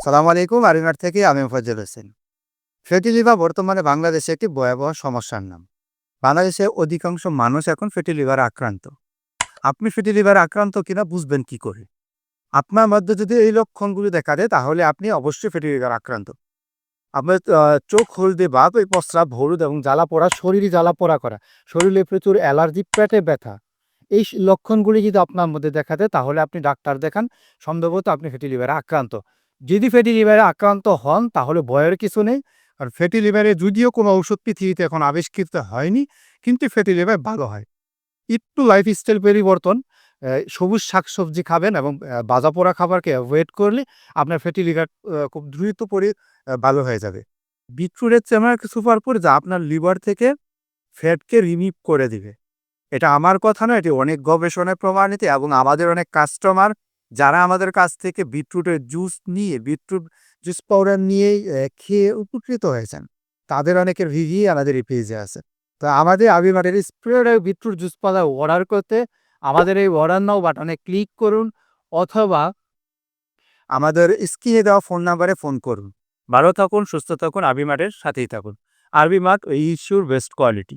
সালাম আলাইকুম। আরিমার থেকে আমি মোফাজ্জল হোসেন। ফ্যাটি লিভার বর্তমানে বাংলাদেশে একটি ভয়াবহ সমস্যার নাম। বাংলাদেশে অধিকাংশ মানুষ এখন ফ্যাটি লিভারে আক্রান্ত। আপনি ফ্যাটি লিভারে আক্রান্ত কিনা বুঝবেন কি করে? আপনার মধ্যে যদি এই লক্ষণগুলো দেখা দেয় তাহলে আপনি অবশ্যই ফ্যাটি লিভার আক্রান্ত। আপনার চোখ হলদে ভাব, এই প্রস্রাব হলুদ এবং জ্বালাপোড়া, শরীরে জ্বালাপোড়া করা, শরীরে প্রচুর অ্যালার্জি, পেটে ব্যথা। এই লক্ষণগুলি যদি আপনার মধ্যে দেখা দেয় তাহলে আপনি ডাক্তার দেখান। সম্ভবত আপনি ফ্যাটি লিভারে আক্রান্ত। যদি ফ্যাটি লিভারে আক্রান্ত হন তাহলে ভয়ের কিছু নেই। আর ফ্যাটি লিভারে যদিও কোনো ঔষধ পৃথিবীতে এখন আবিষ্কৃত হয়নি, কিন্তু ফ্যাটি লিভার ভালো হয়। একটু লাইফস্টাইল পরিবর্তন, সবুজ শাকসবজি খাবেন এবং ভাজা পোড়া খাবারকে অ্যাভয়েড করলে আপনার ফ্যাটি লিভার খুব দ্রুত ভালো হয়ে যাবে। বিটরুটের চেয়ে আমার কিছু সুপার যা আপনার লিভার থেকে ফ্যাটকে রিমুভ করে দিবে। এটা আমার কথা নয়, এটি অনেক গবেষণায় প্রমাণিত এবং আমাদের অনেক কাস্টমার যারা আমাদের কাছ থেকে বিটরুটের বিটরুট জুস পাউডার নিয়েই খেয়ে উপকৃত হয়েছেন। তাদের অনেকের রিভিউ আমাদের এই পেজে আছে। তো আমাদের আবিমারের spread beetroot juice powder order করতে আমাদের এই অর্ডার নাও বাটনে ক্লিক করুন, অথবা আমাদের স্ক্রিনে দেওয়া ফোন নাম্বারে ফোন করুন। ভালো থাকুন, সুস্থ থাকুন, আবিমারের সাথেই থাকুন। আরবি মার্ট ইস্যুর বেস্ট কোয়ালিটি।